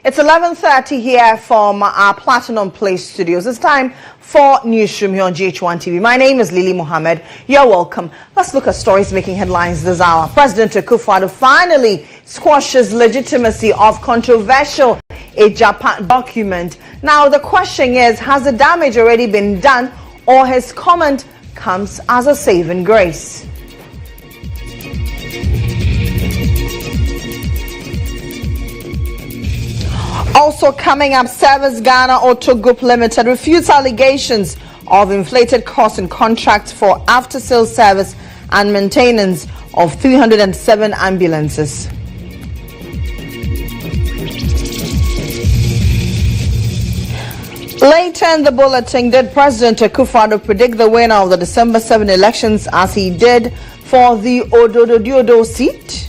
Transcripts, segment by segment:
It's 11:30 here from our Platinum Place studios. It's time for Newsroom here on GHOne TV. My name is Mohammed. You're welcome. Let's look at stories making headlines this hour. President GHOne finally squashes legitimacy of controversial Japan document. Now the question is, has the damage already been done, or his comment comes as a saving grace? Also coming up, Service Ghana Auto Group Limited refutes allegations of inflated costs and contracts for after-sales service and maintenance of 307 ambulances. Later in the bulletin, did President GHOne predict the winner of the December 7 elections as he did for the Ododo seat?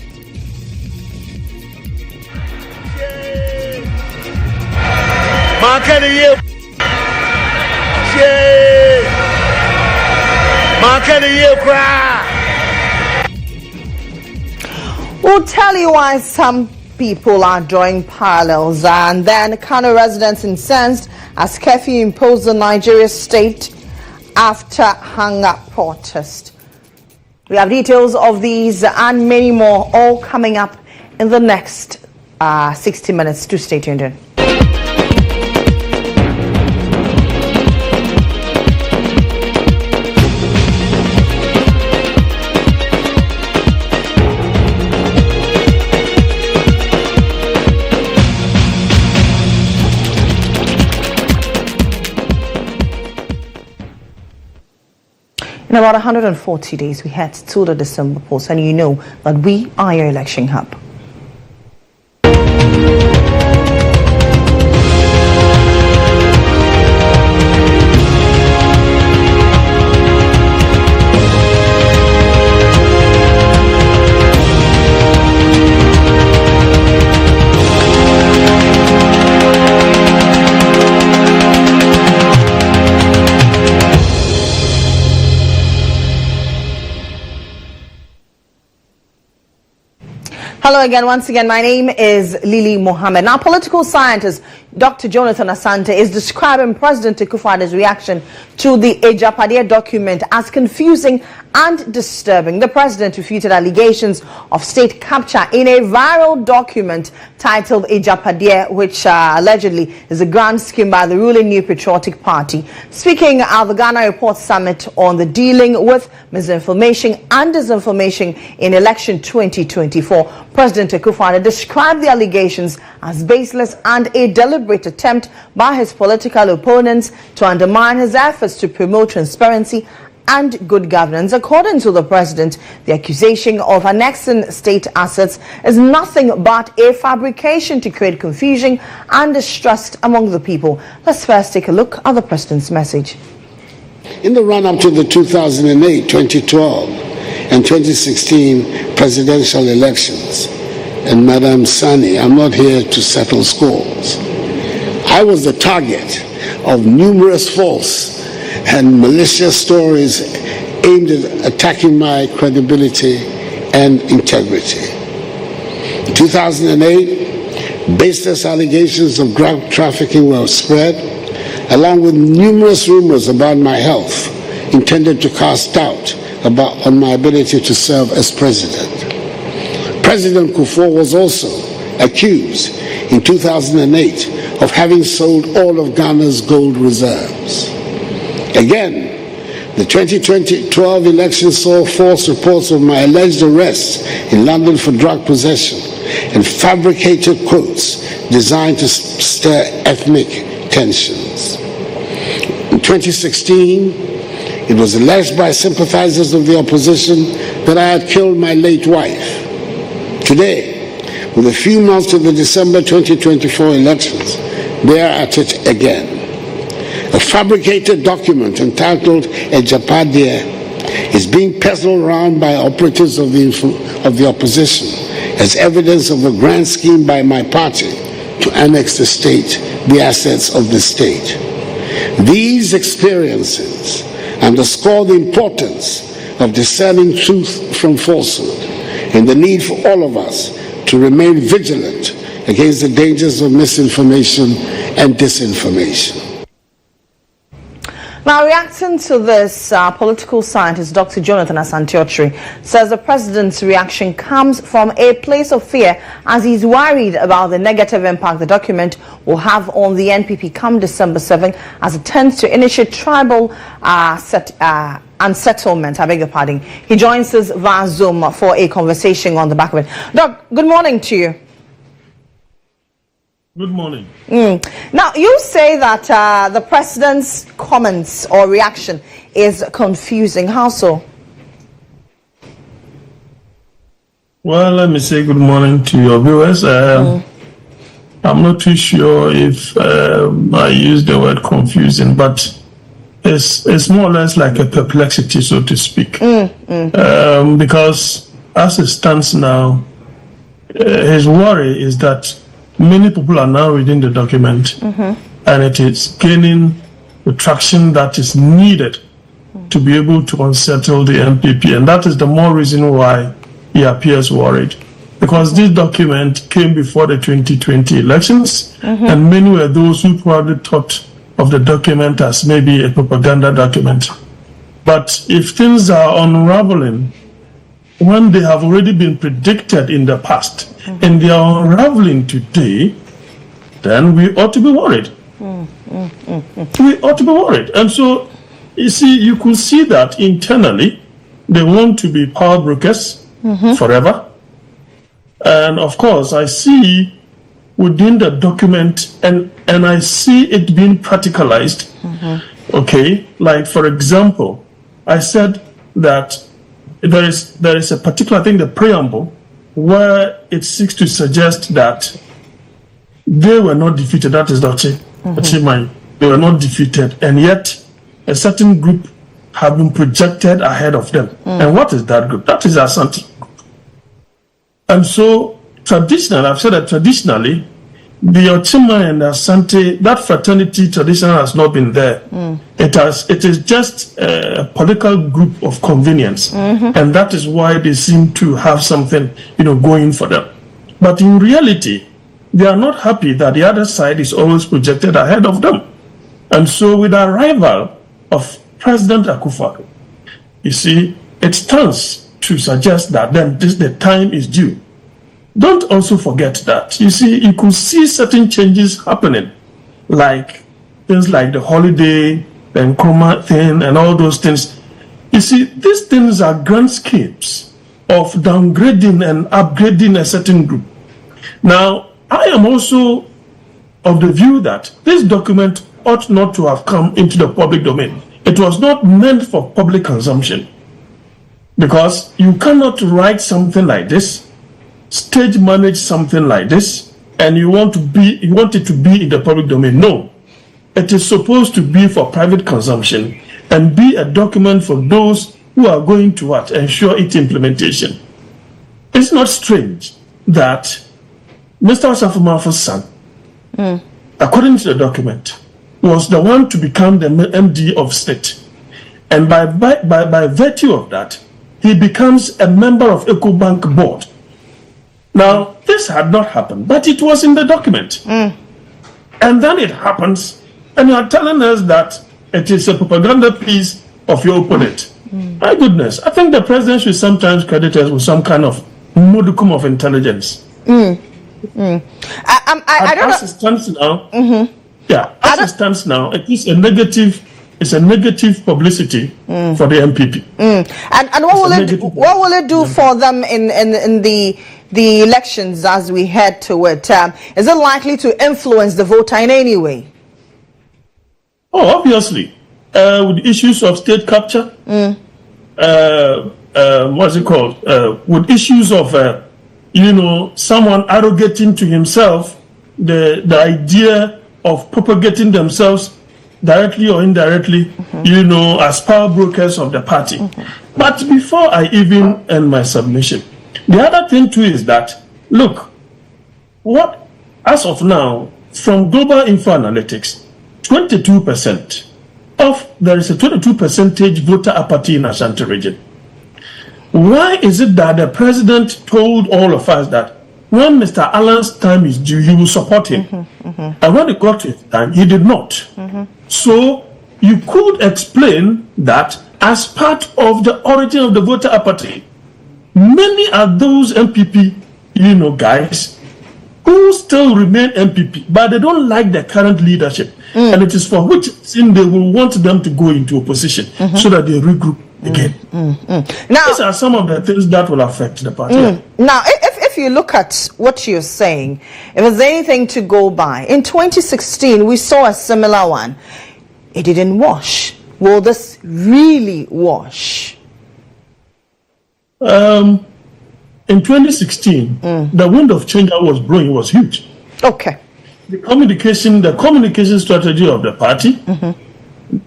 We'll tell you why some people are drawing parallels, and then Kano residents incensed as curfew imposed in Nigeria state after hunger protest. We have details of these and many more all coming up in the next 60 minutes. To stay tuned in. In about 140 days, we head to the December polls, and you know that we are your election hub. Hello again, once again, my name is Mohammed. Now, political scientist Dr. Jonathan Asante is describing President GHOne's reaction to the Ejapadia document as confusing and disturbing. The president refuted allegations of state capture in a viral document titled Ejapadia, which allegedly is a grand scheme by the ruling New Patriotic Party. Speaking at the Ghana Report Summit on the dealing with misinformation and disinformation in election 2024, President GHOne described the allegations as baseless and a deliberate attempt by his political opponents to undermine his efforts to promote transparency and good governance. According to the president, the accusation of annexing state assets is nothing but a fabrication to create confusion and distrust among the people. Let's first take a look at the president's message. In the run-up to the 2008, 2012, and 2016 presidential elections, and Madam Sani, I'm not here to settle scores. I was the target of numerous false and malicious stories aimed at attacking my credibility and integrity. In 2008, baseless allegations of drug trafficking were spread, along with numerous rumors about my health intended to cast doubt on my ability to serve as president. President GHOne was also accused in 2008 of having sold all of Ghana's gold reserves. Again, the 2012 election saw false reports of my alleged arrest in London for drug possession and fabricated quotes designed to stir ethnic tensions. In 2016, it was alleged by sympathizers of the opposition that I had killed my late wife. Today, with a few months to the December 2024 elections, they are at it again. A fabricated document entitled Ejapadia is being peddled around by operatives of the opposition as evidence of a grand scheme by my party to annex the assets of the state. These experiences underscore the importance of discerning truth from falsehood and the need for all of us to remain vigilant against the dangers of misinformation and disinformation. Now, reacting to this, political scientist Dr. Jonathan Asante says the president's reaction comes from a place of fear as he's worried about the negative impact the document will have on the NPP come December 7 as it tends to initiate tribal unsettlement. I beg your pardon. He joins us via Zoom for a conversation on the back of it. Doc, good morning to you. Good morning. Now, you say that the president's comments or reaction is confusing. How so? Well, let me say good morning to your viewers. I'm not too sure if I use the word confusing, but it's more or less like a perplexity, so to speak. Because as it stands now, his worry is that many people are now reading the document, and it is gaining the traction that is needed to be able to unsettle the NPP. And that is the more reason why he appears worried. Because this document came before the 2020 elections, and many were those who probably thought of the document as maybe a propaganda document. But if things are unraveling, when they have already been predicted in the past, and they are unraveling today, then we ought to be worried. We ought to be worried. And so, you see, you could see that internally, they want to be power brokers forever. And of course, I see within the document, and I see it being practicalized. Okay, like for example, I said that there is a particular thing, the preamble, where it seeks to suggest that they were not defeated. That is Dr. They were not defeated, and yet a certain group have been projected ahead of them. And what is that group? That is Asante. And so, traditionally, I've said that traditionally, the Ochima and Asante, that fraternity tradition has not been there. It is just a political group of convenience, and that is why they seem to have something, going for them. But in reality, they are not happy that the other side is always projected ahead of them. And so, with the arrival of President Akufo, you see, it stands to suggest that then the time is due. Don't also forget that, you see, you could see certain changes happening, like things like the holiday, the Nkrumah thing, and all those things. You see, these things are grand schemes of downgrading and upgrading a certain group. Now, I am also of the view that this document ought not to have come into the public domain. It was not meant for public consumption, because you cannot write something like this, stage manage something like this, and you want it to be in the public domain. No, it is supposed to be for private consumption and be a document for those who are going to ensure its implementation. It's not strange that Mr. Osafumafo's son, according to the document, was the one to become the MD of state, and by virtue of that, he becomes a member of EcoBank board. Now, this had not happened, but it was in the document. And then it happens, and you are telling us that it is a propaganda piece of your opponent. My goodness, I think the president should sometimes credit us with some kind of modicum of intelligence. I don't know. As it stands now, as it stands now, it is a negative publicity for the MPP. And what will it do for them in the elections as we head to it? Is it likely to influence the voter in any way? Oh, obviously. With issues of state capture, what's it called? With issues of, someone arrogating to himself the idea of propagating themselves directly or indirectly, as power brokers of the party. But before I even end my submission, the other thing too is that, look, as of now, from Global Info Analytics, 22% there is a 22% voter apathy in Ashanti region. Why is it that the president told all of us that when Mr. Allen's time is due, he will support him. And when it got to his time, he did not. So you could explain that as part of the origin of the voter apathy, many are those MPP, guys who still remain MPP, but they don't like the current leadership. And it is for which they will want them to go into opposition so that they regroup again. Now, these are some of the things that will affect the party. Now, if you look at what you're saying, if there's anything to go by, in 2016, we saw a similar one. It didn't wash. Will this really wash? In 2016, the wind of change that was blowing was huge. Okay. The communication strategy of the party,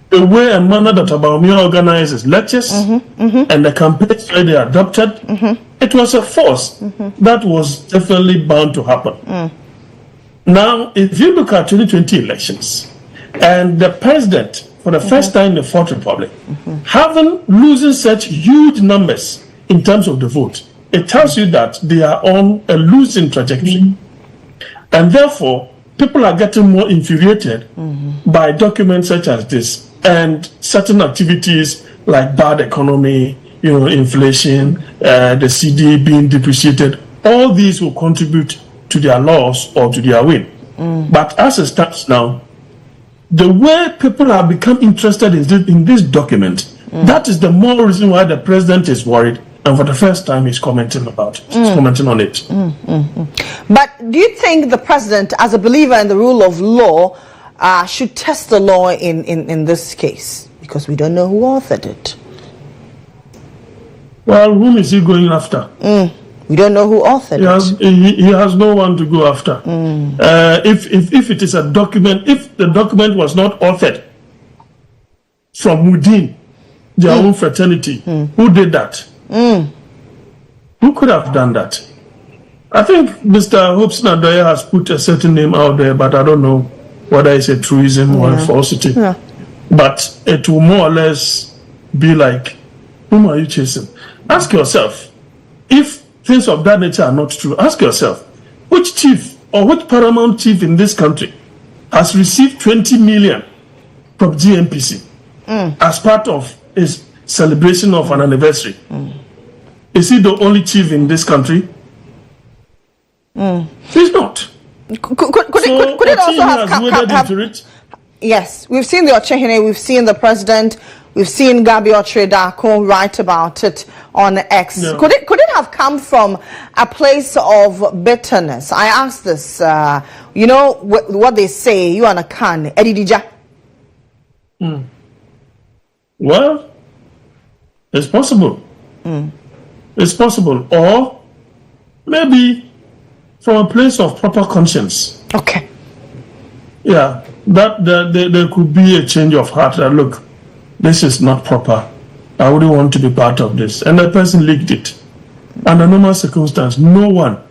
the way and manner that Abaumia organizes lectures, and the campaigns that they adopted, it was a force that was definitely bound to happen. Now, if you look at 2020 elections, and the president, for the first time in the Fourth Republic, losing such huge numbers in terms of the vote, it tells you that they are on a losing trajectory. And therefore, people are getting more infuriated by documents such as this and certain activities like bad economy, inflation, the CD being depreciated. All these will contribute to their loss or to their win. But as it stands now, the way people have become interested in this document, that is the more reason why the president is worried. And for the first time, he's commenting about it. He's commenting on it. But do you think the president, as a believer in the rule of law, should test the law in this case? Because we don't know who authored it. Well, whom is he going after? We don't know who authored it. He has no one to go after. If it is a document, if the document was not authored from within their own fraternity, who did that? Who could have done that? I think Mr. Hopes Nadoya has put a certain name out there, but I don't know whether it's a truism or a falsity. But it will more or less be like, whom are you chasing? Ask yourself, if things of that nature are not true, ask yourself, which chief or which paramount chief in this country has received 20 million from GNPC as part of his celebration of an anniversary? Is he the only chief in this country? He's not. Could it also have come? Yes, we've seen the Ochehene, we've seen the president, we've seen Gabi Otredako write about it on X. No. Could it have come from a place of bitterness? I asked this. What they say. You are a can, Edidija. Well, it's possible. It's possible, or maybe from a place of proper conscience. Okay. Yeah, that there could be a change of heart. That look, this is not proper. I wouldn't want to be part of this, and the person leaked it. Under normal circumstance, no one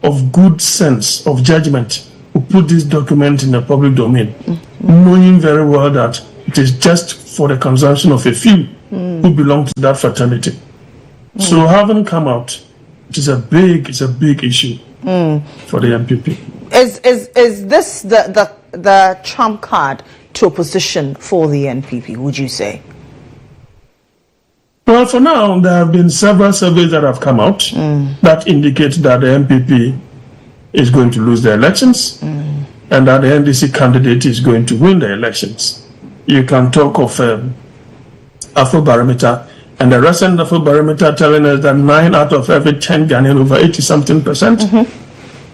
of good sense of judgment will put this document in the public domain, knowing very well that it is just for the consumption of a few who belong to that fraternity. So having come out, it's a big issue for the MPP. Is this the trump card to opposition for the NPP, would you say? Well, for now, there have been several surveys that have come out that indicate that the MPP is going to lose the elections and that the NDC candidate is going to win the elections. You can talk of Afrobarometer, and the recent Afrobarometer telling us that 9 out of every 10 Ghanaian, over 80-something%,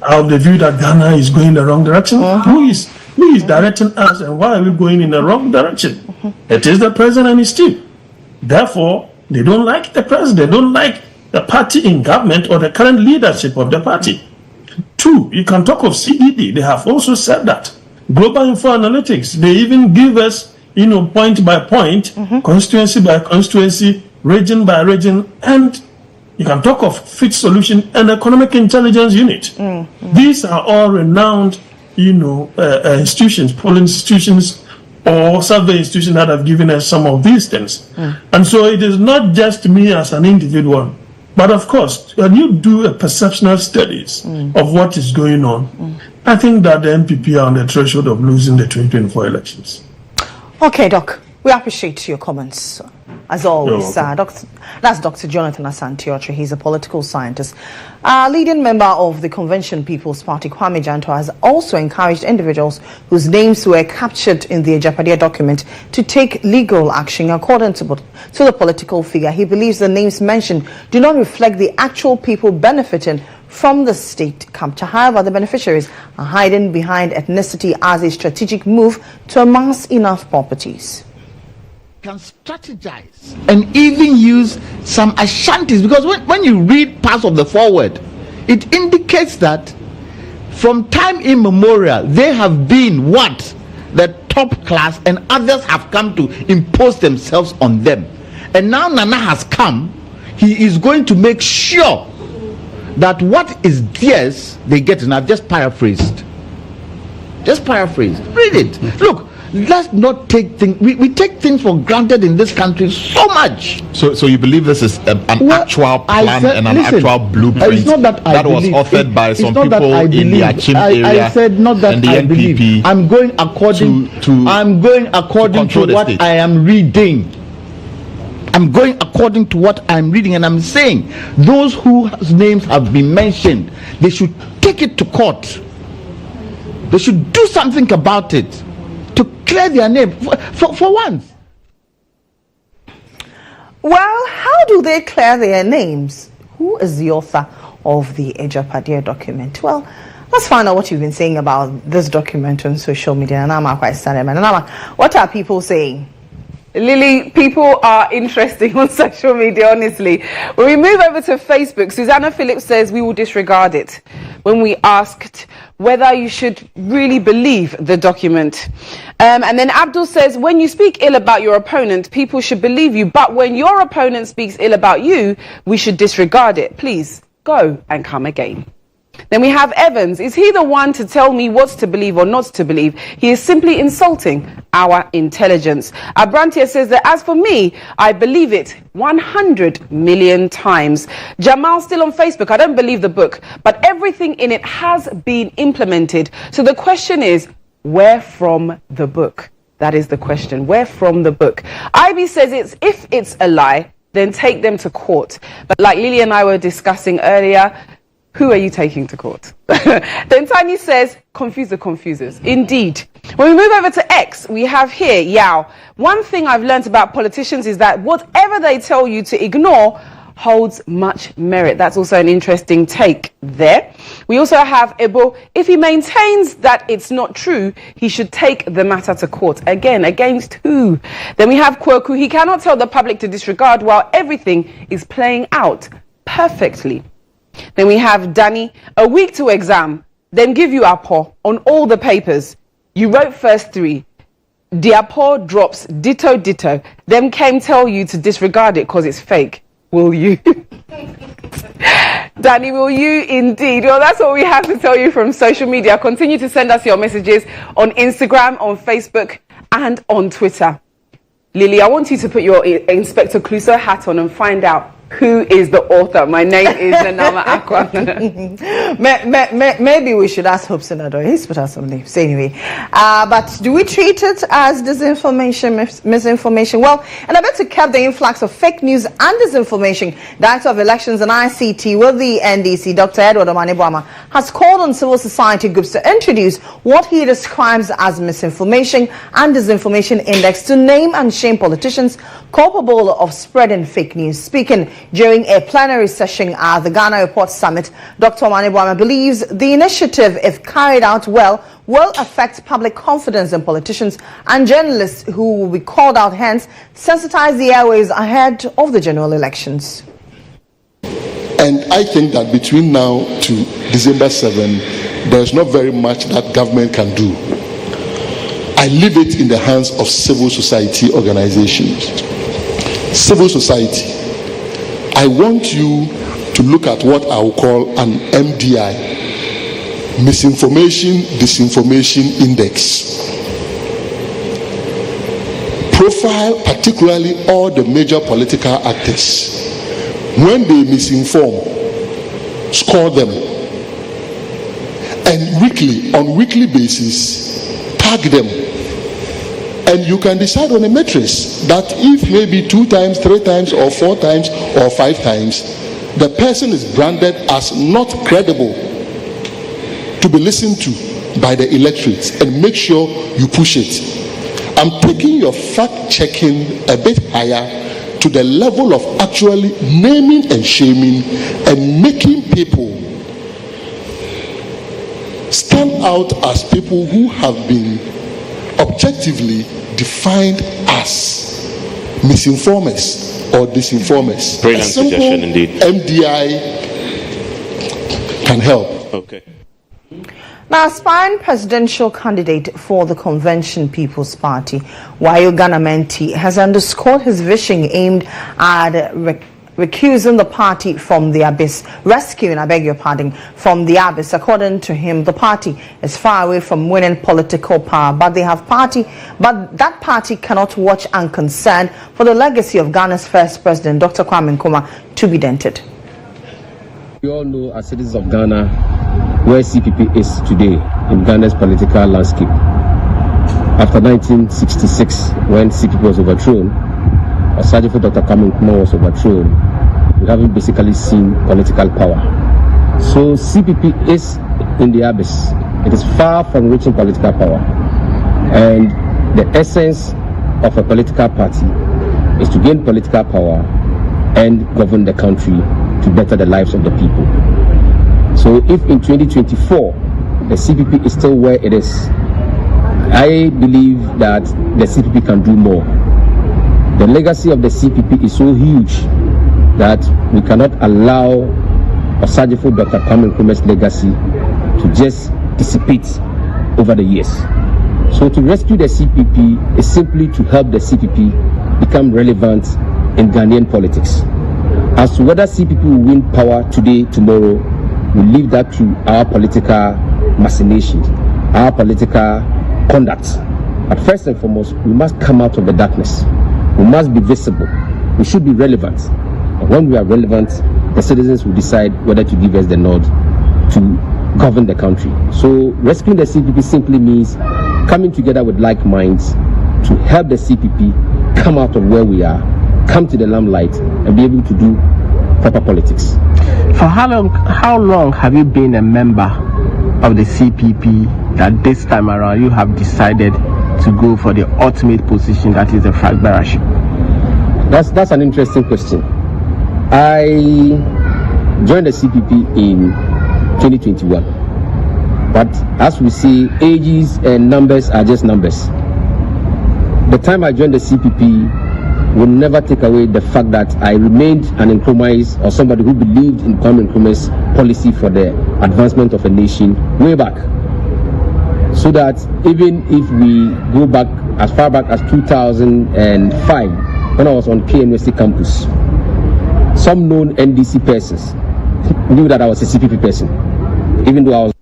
have the view that Ghana is going the wrong direction. Who is directing us, and why are we going in the wrong direction? It is the president and his team. Therefore, they don't like the president. They don't like the party in government or the current leadership of the party. 2, you can talk of CDD. They have also said that. Global Info Analytics, they even give us, point by point, constituency by constituency, region by region, and you can talk of Fit Solution and Economic Intelligence Unit. These are all renowned, institutions, polling institutions, or survey institutions that have given us some of these things. And so it is not just me as an individual But of course, when you do a perceptional studies of what is going on, I think that the MPP are on the threshold of losing the 2024 elections. Okay, Doc, we appreciate your comments, as always. That's Dr. Jonathan Asante. He's a political scientist. Leading member of the Convention People's Party, GHOne has also encouraged individuals whose names were captured in the Ejapadia document to take legal action. According to the political figure, he believes the names mentioned do not reflect the actual people benefiting from the state capture. However, the beneficiaries are hiding behind ethnicity as a strategic move to amass enough properties. Can strategize and even use some Ashantis, because when you read parts of the foreword, it indicates that from time immemorial they have been what the top class, and others have come to impose themselves on them. And now Nana has come, he is going to make sure that what is theirs they get. And I've just paraphrased. Read it. Look, let's not take things. We take things for granted in this country so much. So you believe this is an actual plan and an actual blueprint it's not that was authored by some people in the Achim area? I said not that and the I NPP believe. I'm going according to what I am reading. I'm going according to what I'm reading, and I'm saying those whose names have been mentioned, they should take it to court. They should do something about it to clear their name for once. Well, how do they clear their names? Who is the author of the Ejapadia document? Well, let's find out what you've been saying about this document on social media. And I'm quite sad. What are people saying? Lily, people are interesting on social media, honestly. When we move over to Facebook, Susanna Phillips says we will disregard it when we asked whether you should really believe the document. And then Abdul says, when you speak ill about your opponent, people should believe you. But when your opponent speaks ill about you, we should disregard it. Please go and come again. Then we have Evans. Is he the one to tell me what to believe or not to believe? He is simply insulting our intelligence. Abrantia says that as for me, I believe it 100 million times. Jamal still on Facebook. I don't believe the book, but everything in it has been implemented. So the question is, where from the book? That is the question. Where from the book? Ivy says if it's a lie, then take them to court. But like Lily and I were discussing earlier, who are you taking to court? Then Tiny says, confuse the confusers. Indeed. When we move over to X, we have here, Yao. One thing I've learned about politicians is that whatever they tell you to ignore holds much merit. That's also an interesting take there. We also have Ebo. If he maintains that it's not true, he should take the matter to court. Again, against who? Then we have Kwoku. He cannot tell the public to disregard while everything is playing out perfectly. Then we have Danny, a week to exam, then give you APO on all the papers. You wrote first 3. The APO drops ditto, then came tell you to disregard it because it's fake. Will you? Danny, will you indeed? Well, that's what we have to tell you from social media. Continue to send us your messages on Instagram, on Facebook, and on Twitter. Lily, I want you to put your Inspector Clouseau hat on and find out who is the author. My name is Nanama Aqua. Maybe we should ask Hope Senador. He's put out some names anyway. But do we treat it as disinformation, misinformation? Well, and I bet to curb the influx of fake news and disinformation, Director of Elections and ICT with the NDC, Dr. Edward Omane-Boamah, has called on civil society groups to introduce what he describes as misinformation and disinformation index to name and shame politicians culpable of spreading fake news. Speaking during a plenary session at the Ghana Report Summit, Dr. Omane-Boamah believes the initiative, if carried out well, will affect public confidence in politicians and journalists who will be called out, hence sensitize the airways ahead of the general elections. And I think that between now to December 7, there's not very much that government can do. I leave it in the hands of civil society organizations. Civil society, I want you to look at what I will call an MDI, Misinformation Disinformation Index. Profile particularly all the major political actors when they misinform, score them. And on weekly basis, tag them. And you can decide on a matrix that if maybe 2 times, 3 times, or 4 times, or 5 times, the person is branded as not credible to be listened to by the electorate, and make sure you push it. I'm taking your fact-checking a bit higher to the level of actually naming and shaming and making people stand out as people who have been objectively defined as misinformers or disinformers. Brilliant suggestion indeed. MDI can help. Okay. Now, aspiring presidential candidate for the Convention People's Party, Wayo Ganamenti, has underscored his vision aimed at recusing the party from the abyss, rescuing, from the abyss. According to him, the party is far away from winning political power, but that party cannot watch unconcerned for the legacy of Ghana's first president, Dr. Kwame Nkrumah, to be dented. We all know, as citizens of Ghana, where CPP is today in Ghana's political landscape. After 1966, when CPP was overthrown, or Sergeant Dr. Kwame Nkrumah was overthrown, we haven't basically seen political power. So CPP is in the abyss. It is far from reaching political power. And the essence of a political party is to gain political power and govern the country to better the lives of the people. So if in 2024 the CPP is still where it is, I believe that the CPP can do more. The legacy of the CPP is so huge that we cannot allow Osajifo Dr. Kwame Nkrumah's legacy to just dissipate over the years. So to rescue the CPP is simply to help the CPP become relevant in Ghanaian politics. As to whether CPP will win power today, tomorrow, we leave that to our political machinations, our political conduct. But first and foremost, we must come out of the darkness. We must be visible. We should be relevant. And when we are relevant, the citizens will decide whether to give us the nod to govern the country. So rescuing the CPP simply means coming together with like minds to help the CPP come out of where we are, come to the limelight, and be able to do proper politics. For how long have you been a member of the CPP that this time around you have decided to go for the ultimate position, that is the flag bearership? That's an interesting question. I joined the CPP in 2021. But as we see, ages and numbers are just numbers. The time I joined the CPP will never take away the fact that I remained an Nkrumahist, or somebody who believed in Kwame Nkrumah's policy for the advancement of a nation way back. So that even if we go back as far back as 2005, when I was on KMST campus, some known NDC persons knew that I was a CPP person, even though I was.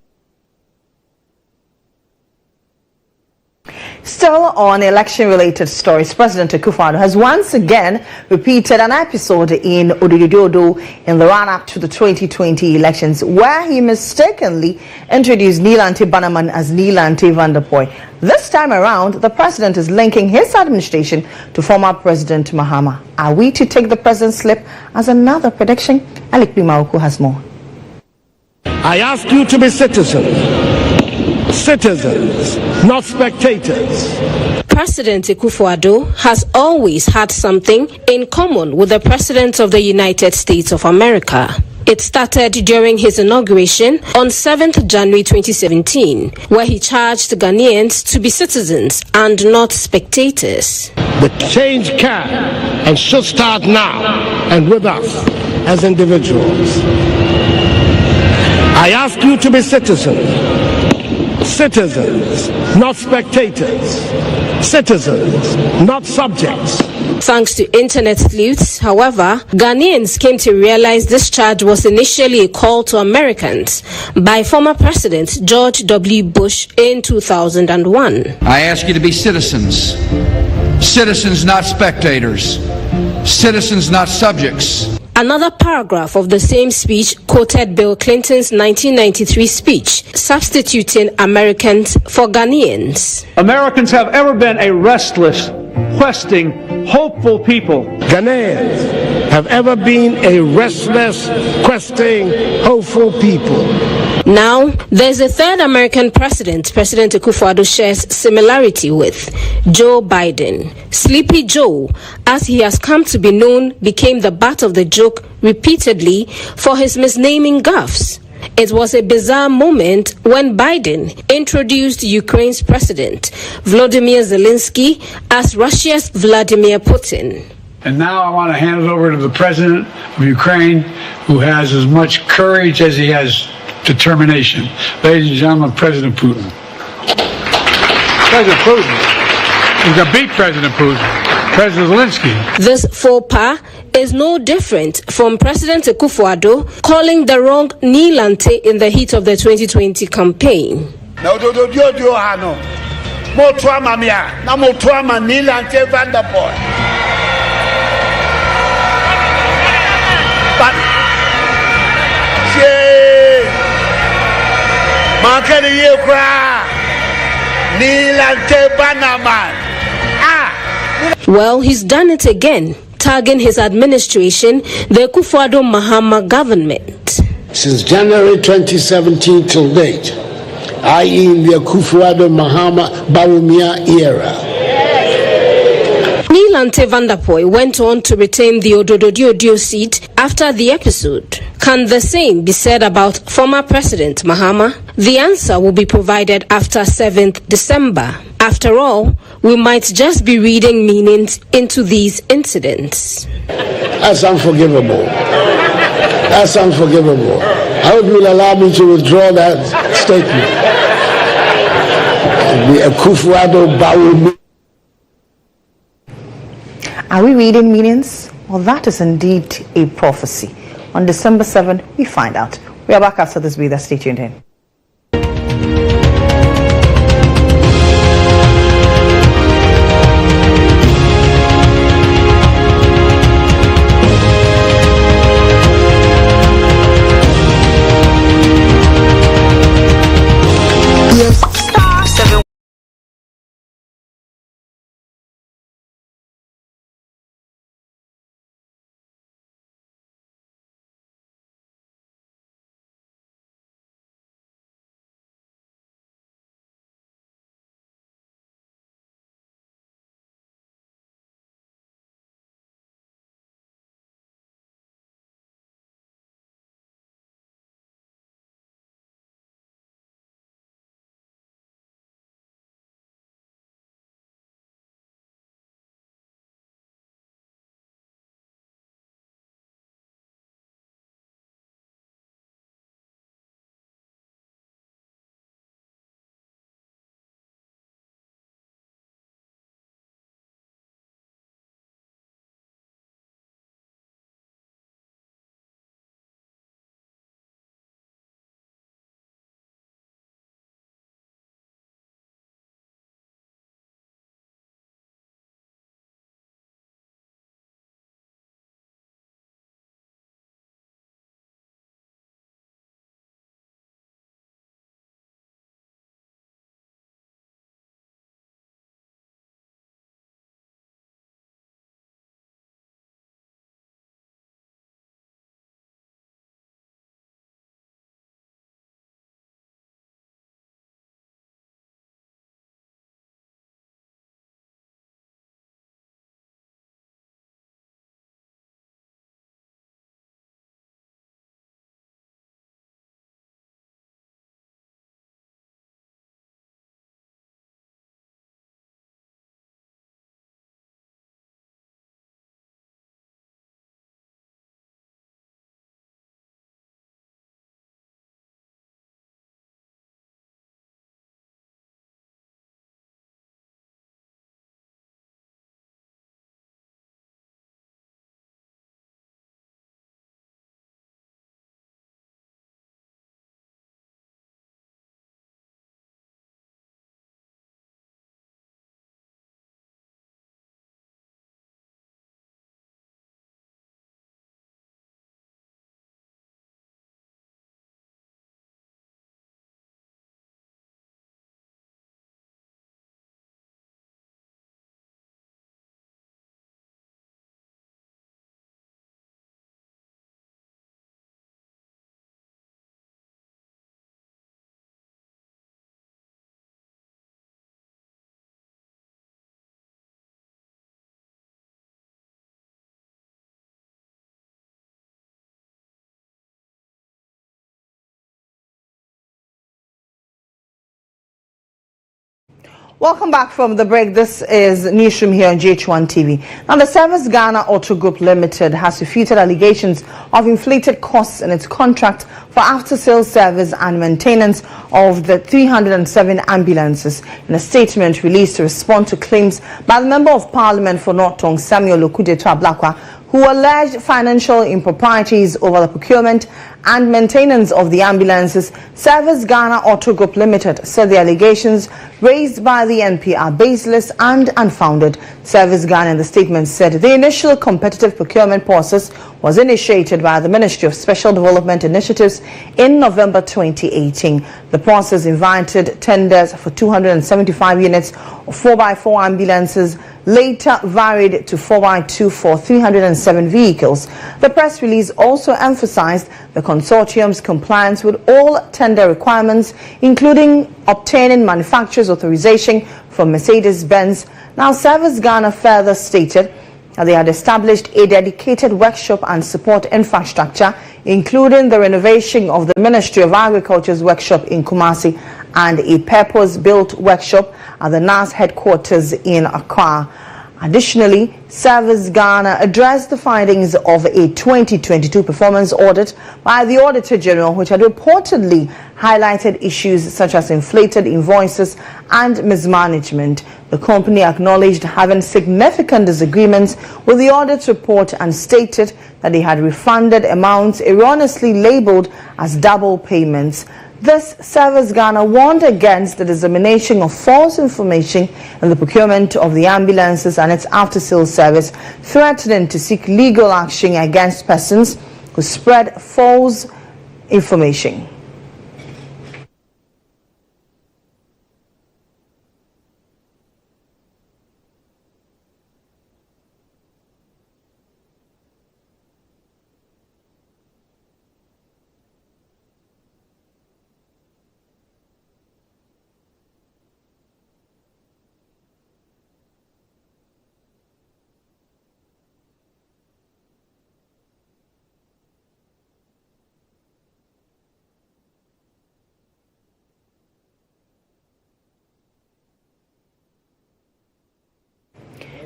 Still on election-related stories, President Akufo-Addo has once again repeated an episode in Odododo in the run-up to the 2020 elections, where he mistakenly introduced Nilante Bannerman as Nilante Van der Poel. This time around, the president is linking his administration to former President Mahama. Are we to take the president's slip as another prediction? Alec Bimauku has more. I ask you to be citizens, not spectators. President Akufo-Addo has always had something in common with the President of the United States of America. It started during his inauguration on 7th January 2017, where he charged Ghanaians to be citizens and not spectators. The change can and should start now and with us as individuals. I ask you to be citizens, not spectators, citizens, not subjects. Thanks to internet sleuths, however, Ghanaians came to realize this charge was initially a call to Americans by former President George W. Bush in 2001. I ask you to be citizens not spectators, citizens not subjects. Another paragraph of the same speech quoted Bill Clinton's 1993 speech, substituting Americans for Ghanaians. Americans have ever been a restless, questing, hopeful people. Ghanaians have ever been a restless, questing, hopeful people. Now, there's a third American president President Akufo-Addo shares similarity with, Joe Biden. Sleepy Joe, as he has come to be known, became the butt of the joke repeatedly for his misnaming gaffes. It was a bizarre moment when Biden introduced Ukraine's president, Volodymyr Zelensky, as Russia's Vladimir Putin. And now I want to hand it over to the president of Ukraine, who has as much courage as he has determination. Ladies and gentlemen, President Putin. President Putin. He's going to beat President Putin. President Zelensky. This faux pas is no different from President Akufo-Addo calling the wrong Nilante in the heat of the 2020 campaign. Well, he's done it again, tagging his administration, the Akufo-Addo Mahama government. Since January 2017 till date, i.e. in the Akufo-Addo Mahama Bawumia era, Nilante Vanderpoy went on to retain the Odododio seat after the episode. Can the same be said about former President Mahama? The answer will be provided after 7th December. After all, we might just be reading meanings into these incidents. That's unforgivable. That's unforgivable. I hope you'll allow me to withdraw that statement. The Akufo-Addo Bawumia. Are we reading meanings? Well, that is indeed a prophecy. On December 7, we find out. We are back after this breather. Stay tuned in. Welcome back from the break. This is Newsroom here on GHOne TV. Now, the Service Ghana Auto Group Limited has refuted allegations of inflated costs in its contract for after-sales service and maintenance of the 307 ambulances. In a statement released to respond to claims by the Member of Parliament for North Tongue, Samuel Okudeto-Ablakwa, who alleged financial improprieties over the procurement and maintenance of the ambulances, Service Ghana Auto Group Limited said the allegations raised by the NP are baseless and unfounded. Service Ghana in the statement said the initial competitive procurement process was initiated by the Ministry of Special Development Initiatives in November 2018. The process invited tenders for 275 units of 4x4 ambulances, later varied to 4x2 for 307 vehicles. The press release also emphasized the consortium's compliance with all tender requirements, including obtaining manufacturer's authorization from Mercedes-Benz. Now, Service Ghana further stated that they had established a dedicated workshop and support infrastructure, including the renovation of the Ministry of Agriculture's workshop in Kumasi and a purpose-built workshop at the NAS headquarters in Accra. Additionally, Service Ghana addressed the findings of a 2022 performance audit by the Auditor General, which had reportedly highlighted issues such as inflated invoices and mismanagement. The company acknowledged having significant disagreements with the audit report and stated that they had refunded amounts erroneously labeled as double payments. Thus, Service Ghana warned against the dissemination of false information in the procurement of the ambulances and its after-sales service, threatening to seek legal action against persons who spread false information.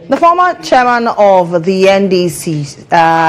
The former chairman of the NDC,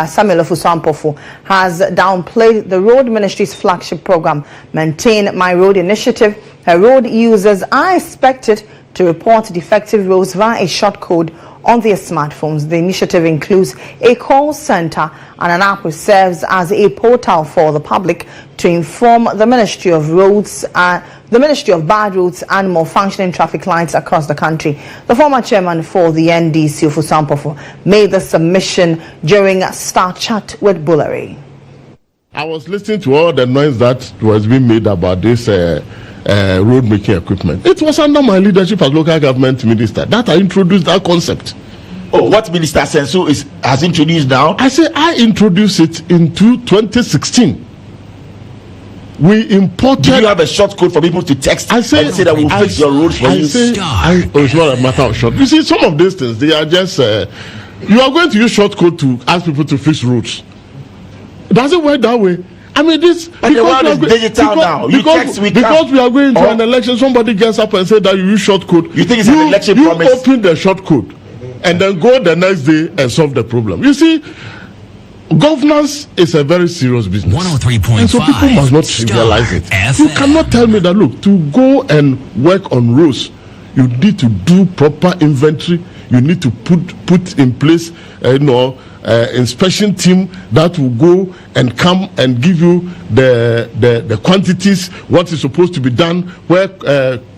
Samuel Ofusu-Ampofo, has downplayed the Road Ministry's flagship program, Maintain My Road initiative. Her road users are expected to report defective roads via a short code on their smartphones. The initiative includes a call center and an app which serves as a portal for the public to inform the Ministry of Roads, the Ministry of Bad Roads and more functioning traffic lights across the country. The former chairman for the NDC, Ofusu-Ampofo, made the submission during a Star Chat with Bulari. I was listening to all the noise that was being made about this road making equipment. It was under my leadership as local government minister that I introduced that concept. Oh, what Minister Sensu has introduced now? I say I introduced it in 2016. We imported. Do you have a short code for people to text? I say that we'll fix your roads for you. It's not a matter of short. You see, some of these things, they are just. You are going to use short code to ask people to fix roads. Does it work that way? I mean, this. But the world is digital now. Because we are going to an election, somebody gets up and says that you use short code. You think it's an election promise? You open the short code and then go the next day and solve the problem. You see, governance is a very serious business. 103.5. And so people must not trivialize it. FM. You cannot tell me that, look, to go and work on roads, you need to do proper inventory. You need to put in place, inspection team that will go and come and give you the quantities, what is supposed to be done, where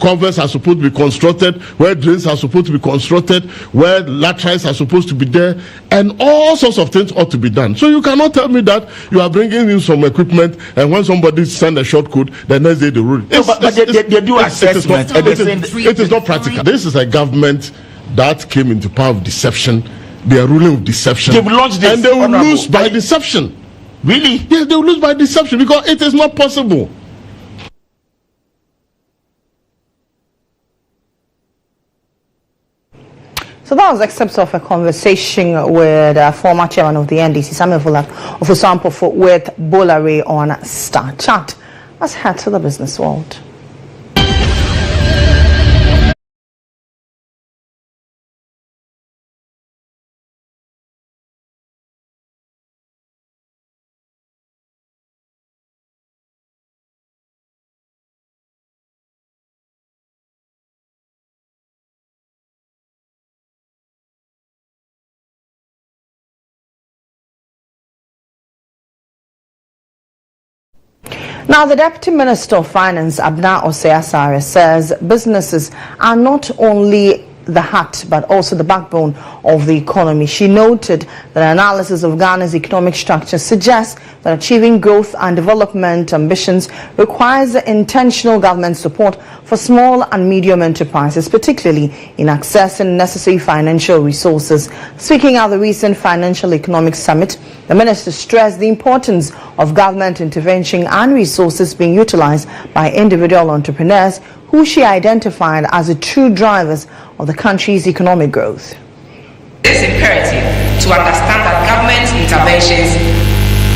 covers are supposed to be constructed, where drains are supposed to be constructed, where laterals are supposed to be there, and all sorts of things ought to be done. So you cannot tell me that you are bringing in some equipment and when somebody sends a short code, the next day they road. But they do assessment. It is not practical. This is a government that came into power of deception. They are ruling with deception. They've launched this, and they will lose by deception. Really? Yes, they will lose by deception because it is not possible. So that was excerpts of a conversation with former chairman of the NDC, Samuel Ofusu-Ampofo, with Bulari on Star Chat. Let's head to the business world. Now, the Deputy Minister of Finance, Abna Osei-Asare, says businesses are not only the heart but also the backbone of the economy. She noted that an analysis of Ghana's economic structure suggests that achieving growth and development ambitions requires intentional government support for small and medium enterprises, particularly in accessing necessary financial resources. Speaking at the recent Financial Economic Summit, the minister stressed the importance of government intervention and resources being utilized by individual entrepreneurs, who she identified as the true drivers of the country's economic growth. It is imperative to understand that government interventions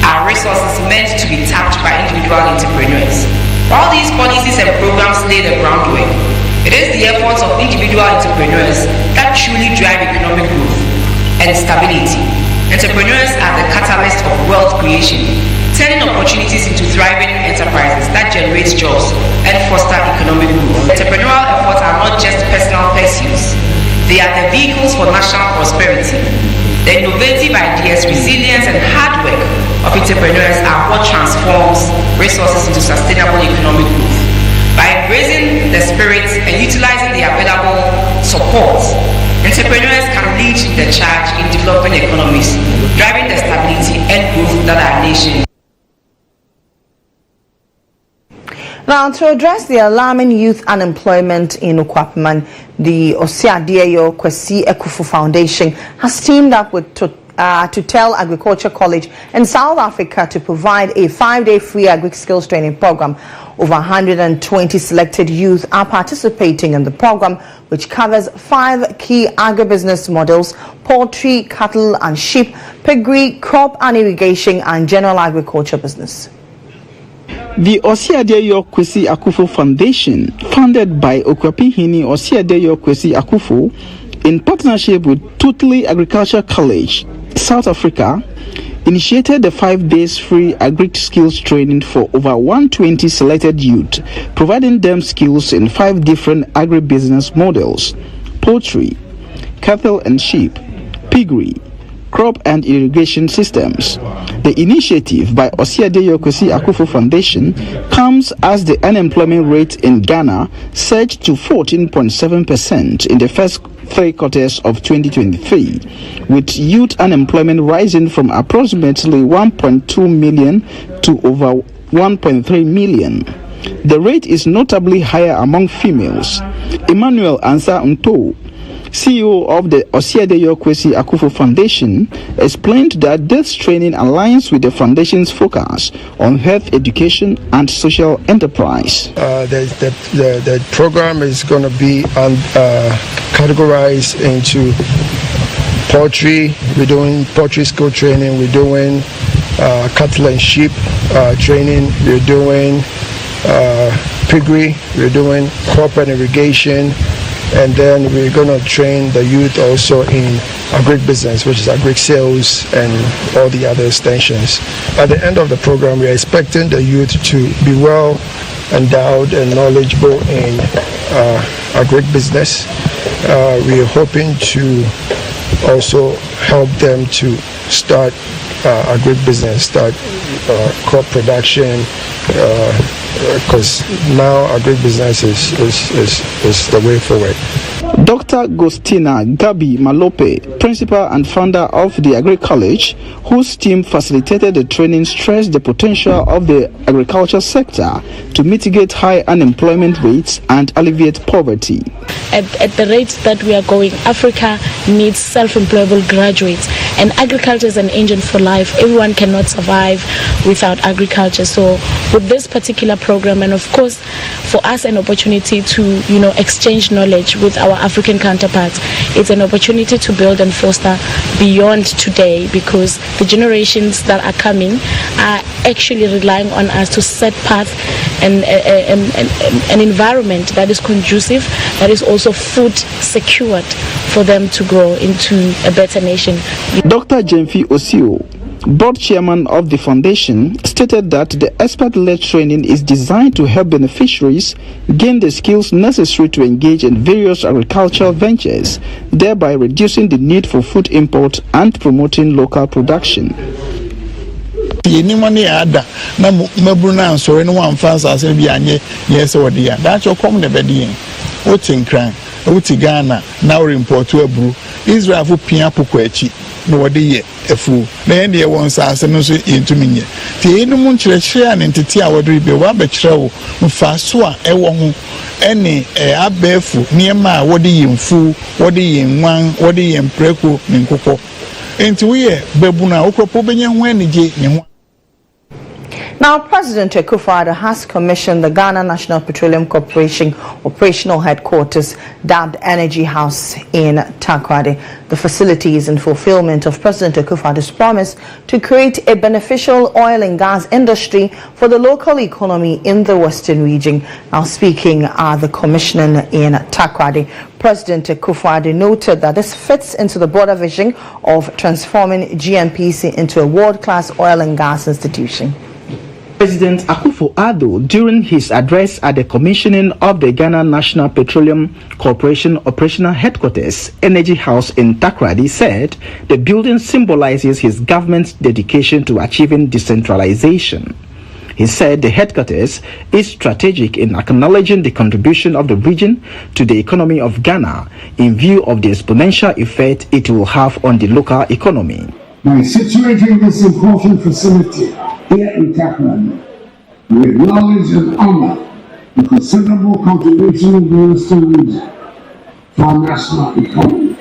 are resources meant to be tapped by individual entrepreneurs. While these policies and programs lay the groundwork, it is the efforts of individual entrepreneurs that truly drive economic growth and stability. Entrepreneurs are the catalyst of wealth creation, turning opportunities into thriving enterprises that generate jobs and foster economic growth. Entrepreneurial efforts are not just personal pursuits, they are the vehicles for national prosperity. The innovative ideas, resilience, and hard work of entrepreneurs are what transforms resources into sustainable economic growth. By embracing the spirit and utilizing the available support, entrepreneurs can lead the charge in developing economies, driving the stability and growth that our nation. Now, to address the alarming youth unemployment in Ukwapaman, the Osiadeyo Kwesi Ekufu Foundation has teamed up with Tutel Agriculture College in South Africa to provide a 5-day free agri-skills training program. Over 120 selected youth are participating in the program, which covers 5 key agribusiness models: poultry, cattle and sheep, piggery, crop and irrigation, and general agriculture business. The Osiadeyo Kwesi Akufo Foundation, founded by Okwapihini Osiadeyo Kwesi Akufo, in partnership with Tuteli Agriculture College, South Africa, initiated the 5 days free agri-skills training for over 120 selected youth, providing them skills in 5 different agribusiness models: poultry, cattle and sheep, piggery, crop and irrigation systems. The initiative by Osiadeyo Kwesi Akufo Foundation comes as the unemployment rate in Ghana surged to 14.7% in the first 3 quarters of 2023, with youth unemployment rising from approximately 1.2 million to over 1.3 million. The rate is notably higher among females. Emmanuel Ansa Nto, CEO of the Osiadeyo Kwesi Akufo Foundation, explained that this training aligns with the foundation's focus on health education and social enterprise. The program is going to be categorized into poultry. We're doing poultry skill training. We're doing cattle and sheep training. We're doing piggery. We're doing crop and irrigation. And then we're going to train the youth also in agribusiness, which is agri-sales and all the other extensions. At the end of the program, we are expecting the youth to be well endowed and knowledgeable in agribusiness. We are hoping to also help them to start agribusiness, start crop production, because now agribusiness is the way forward. Dr. Gostina Gabi Malope, principal and founder of the Agri College, whose team facilitated the training, stressed the potential of the agriculture sector to mitigate high unemployment rates and alleviate poverty. At the rate that we are going, Africa needs self-employable graduates, and agriculture is an engine for life. Everyone cannot survive without agriculture. So with this particular program, and of course for us an opportunity to exchange knowledge with our African counterparts, it's an opportunity to build and foster beyond today, because the generations that are coming are actually relying on us to set path and an environment that is conducive, that is also food secured for them to grow into a better nation. Dr. Jemfi Osio, board chairman of the foundation, stated that the expert-led training is designed to help beneficiaries gain the skills necessary to engage in various agricultural ventures, thereby reducing the need for food import and promoting local production. Yeni money ada na mabru na ansore no wan fa asase bi anye yes odi ya that your come the bedi o tinkran o ti Ghana na o report abru Israel fu pia poko achi na wodi ye efu na ye ne won asase no so yentumi nye ti yeni mu nkyerɛkyerɛ a ntete a wodi be wa ba kyerɛ wo mfa so a ɛwɔ ho ɛne abefu niema a wodi yemfu wodi yenwan wodi yempreko ne nkokɔ enti wo ye babu na okropo benye ho anije ne ho. Now, President Akufo-Addo has commissioned the Ghana National Petroleum Corporation operational headquarters, dubbed Energy House in Takoradi. The facility is in fulfillment of President Akufo-Addo's promise to create a beneficial oil and gas industry for the local economy in the Western region. Now, speaking at the commissioning in Takoradi, President Akufo-Addo noted that this fits into the broader vision of transforming GNPC into a world-class oil and gas institution. President Akufo-Addo, during his address at the commissioning of the Ghana National Petroleum Corporation operational headquarters, Energy House in Takoradi, said the building symbolizes his government's dedication to achieving decentralization. He said the headquarters is strategic in acknowledging the contribution of the region to the economy of Ghana in view of the exponential effect it will have on the local economy. By situating this important facility here in Takoradi, we acknowledge and honor the considerable contribution of the Western region to our national economy.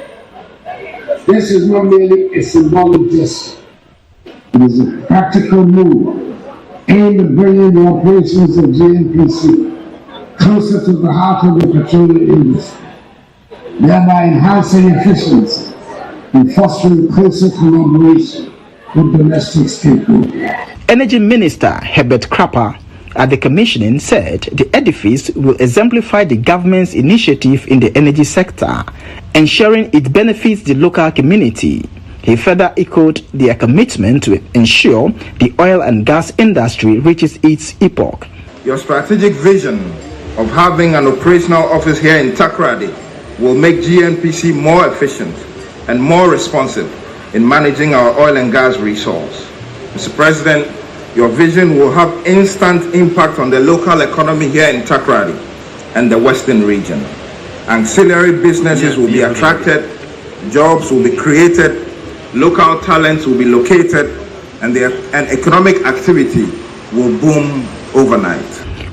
This is not merely a symbolic gesture, it is a practical move aimed at bringing the operations of GNPC closer to the heart of the petroleum industry, thereby enhancing efficiency and fostering closer collaboration with domestic stakeholders. Energy Minister Herbert Krapper at the commissioning said the edifice will exemplify the government's initiative in the energy sector, ensuring it benefits the local community. He further echoed their commitment to ensure the oil and gas industry reaches its epoch. Your strategic vision of having an operational office here in Takoradi will make GNPC more efficient and more responsive in managing our oil and gas resource. Mr. President, your vision will have instant impact on the local economy here in Takoradi and the Western region. Ancillary businesses will be attracted, jobs will be created, local talents will be located, and economic activity will boom overnight.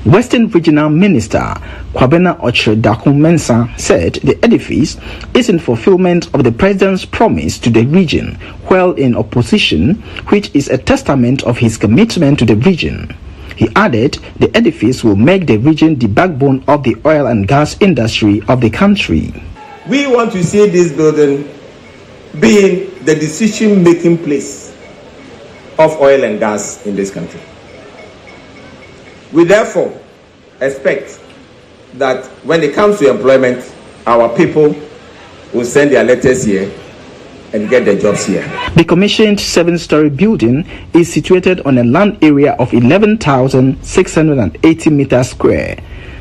Western Regional Minister Kwabena Ochre-Dakum-Mensah said the edifice is in fulfillment of the President's promise to the region while in opposition, which is a testament of his commitment to the region. He added the edifice will make the region the backbone of the oil and gas industry of the country. We want to see this building being the decision-making place of oil and gas in this country. We therefore expect that when it comes to employment, our people will send their letters here and get their jobs here. The commissioned 7-story building is situated on a land area of 11,680 meters square.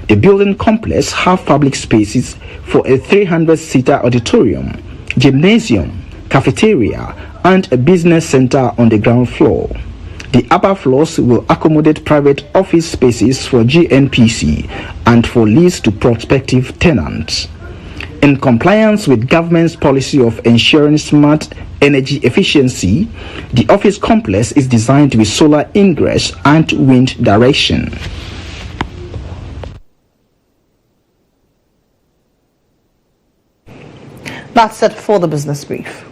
The building complex has public spaces for a 300-seater auditorium, gymnasium, cafeteria, and a business center on the ground floor. The upper floors will accommodate private office spaces for GNPC and for lease to prospective tenants. In compliance with government's policy of ensuring smart energy efficiency, the office complex is designed with solar ingress and wind direction. That's it for the business brief.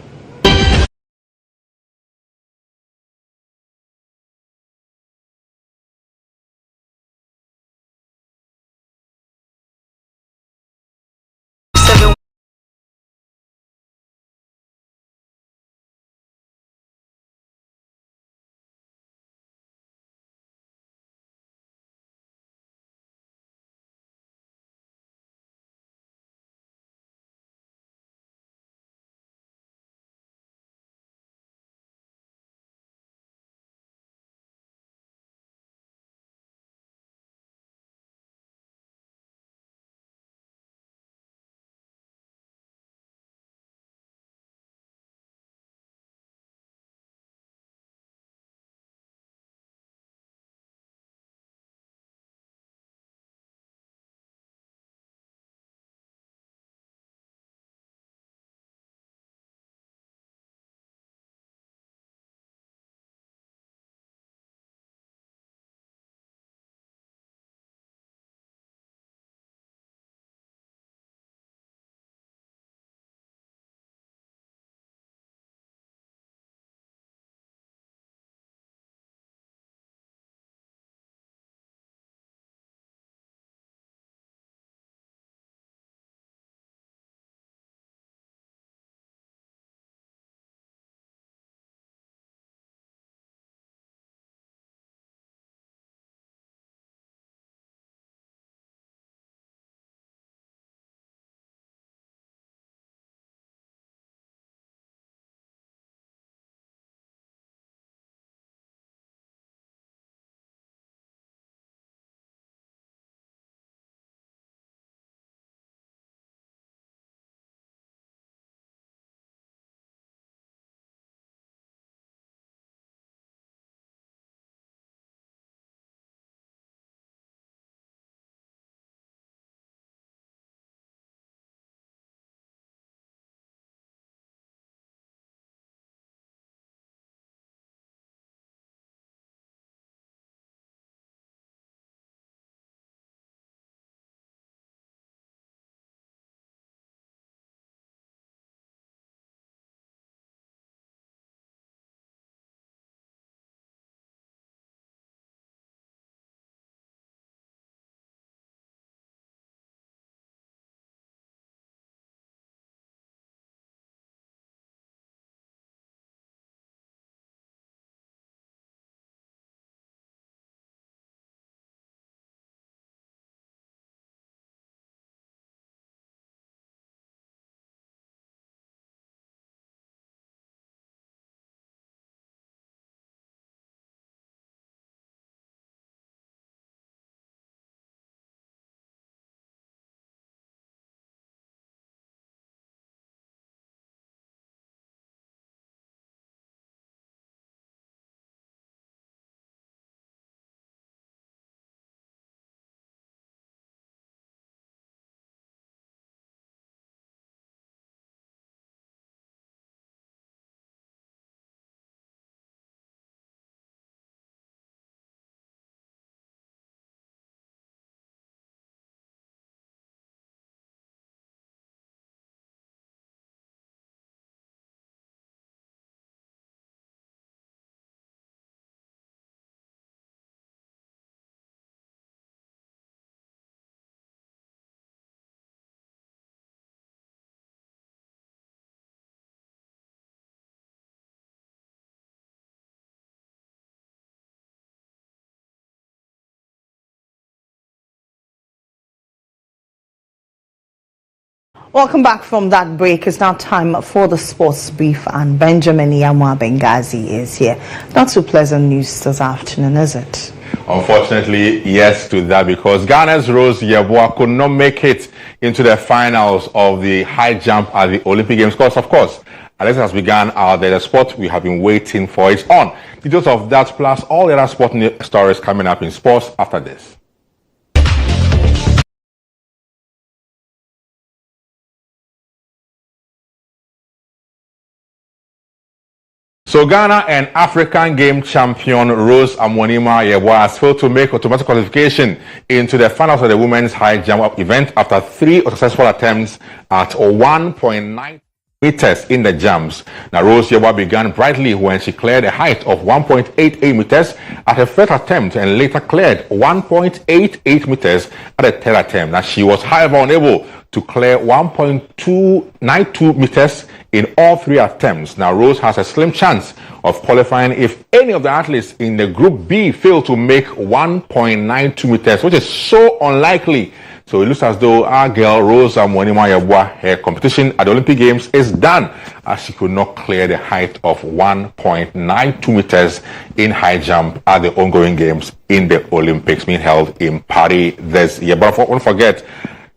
Welcome back from that break. It's now time for the sports brief, and Benjamin Yamwa Benghazi is here. Not so pleasant news this afternoon, is it? Unfortunately, yes to that, because Ghana's Rose Yeboah could not make it into the finals of the high jump at the Olympic Games. Because, of course, Alexa has begun the sport we have been waiting for. It's on. Details of that plus all the other sporting stories coming up in sports after this. So Ghana and African game champion Rose Amonima Yeboah has failed to make automatic qualification into the finals of the women's high jump event after 3 successful attempts at 1.9 meters in the jumps. Now Rose Yeboah began brightly when she cleared a height of 1.88 meters at her first attempt and later cleared 1.88 meters at the third attempt. Now she was however unable to clear 1.292 meters in all 3 attempts. Now Rose has a slim chance of qualifying if any of the athletes in the Group B fail to make 1.92 meters, which is so unlikely. So it looks as though our girl Rose Amonima Yeboah, her competition at the Olympic Games is done, as she could not clear the height of 1.92 meters in high jump at the ongoing games in the Olympics being held in Paris this year. But don't forget,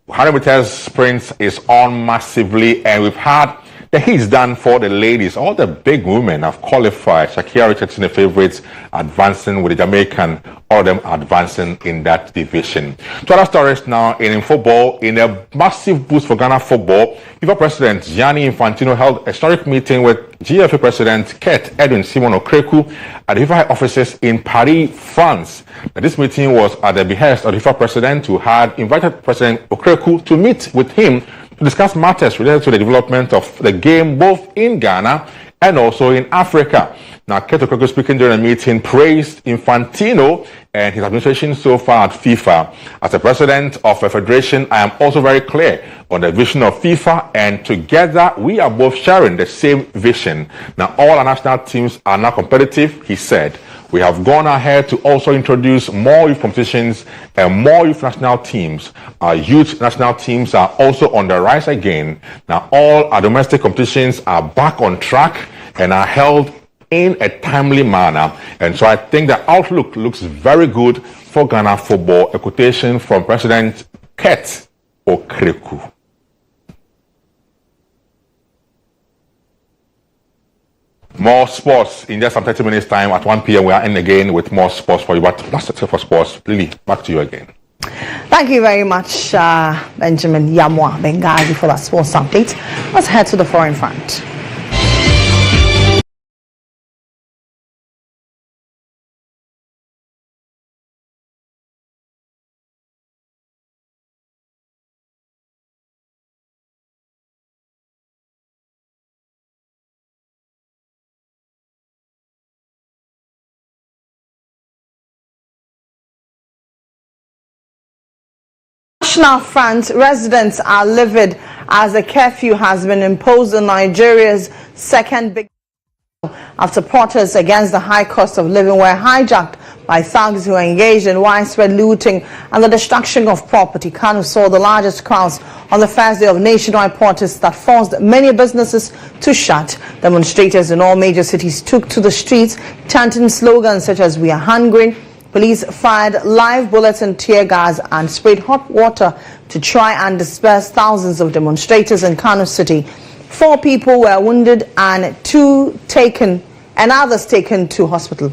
100 meters sprints is on massively, and we've had the heat's done for the ladies. All the big women have qualified. Shakira Richardson, the favorites, advancing with the Jamaican, all of them advancing in that division. To other stories now in football, in a massive boost for Ghana football, FIFA President Gianni Infantino held a historic meeting with GFA President Ket Edwin Simon Okreku at the FIFA offices in Paris, France. Now, this meeting was at the behest of the FIFA President, who had invited President Okreku to meet with him to discuss matters related to the development of the game both in Ghana and also in Africa. Now, Ket Okreku, speaking during the meeting, praised Infantino and his administration so far at FIFA. As the president of a federation, I am also very clear on the vision of FIFA, and together we are both sharing the same vision. Now, all our national teams are now competitive, he said. We have gone ahead to also introduce more youth competitions and more youth national teams. Our youth national teams are also on the rise again. Now, all our domestic competitions are back on track and are held in a timely manner. And so I think the outlook looks very good for Ghana football. A quotation from President Ket Okreku. More sports in just some 30 minutes time. At 1 p.m. we are in again with more sports for you. But that's it for sports. Lily, back to you again. Thank you very much, Benjamin Yamwa Benghazi, for that sports update. Let's head to the foreign front. National Front residents are livid as a curfew has been imposed on Nigeria's second big after protests against the high cost of living were hijacked by thugs who engaged in widespread looting and the destruction of property. Kano saw the largest crowds on the first day of nationwide protests that forced many businesses to shut. Demonstrators in all major cities took to the streets, chanting slogans such as "We are hungry." Police fired live bullets and tear gas and sprayed hot water to try and disperse thousands of demonstrators in Kano City. 4 people were wounded and others taken to hospital.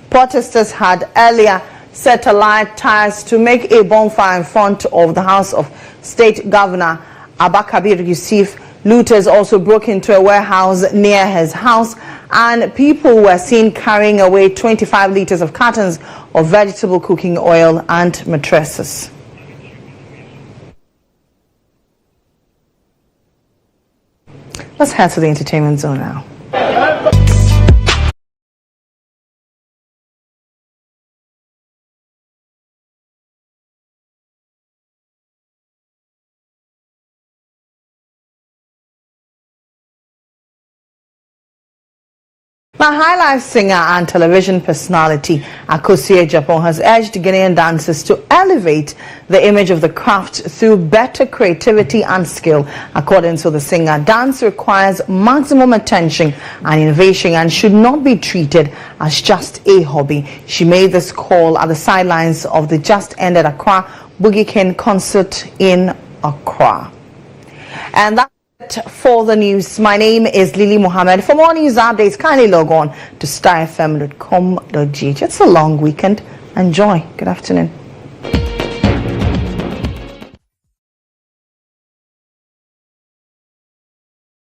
Protesters had earlier set alight tires to make a bonfire in front of the house of State Governor Abakabir Yusuf. Looters also broke into a warehouse near his house, and people were seen carrying away 25 liters of cartons of vegetable cooking oil and mattresses. Let's head to the entertainment zone now. Now, High Life singer and television personality Akosie GHOne has urged Ghanaian dancers to elevate the image of the craft through better creativity and skill. According to the singer, dance requires maximum attention and innovation and should not be treated as just a hobby. She made this call at the sidelines of the just-ended Accra Boogie King concert in Accra. And that's for the news. My name is Lily Mohammed. For more news updates, kindly log on to starfm.com.gh. It's a long weekend. Enjoy. Good afternoon.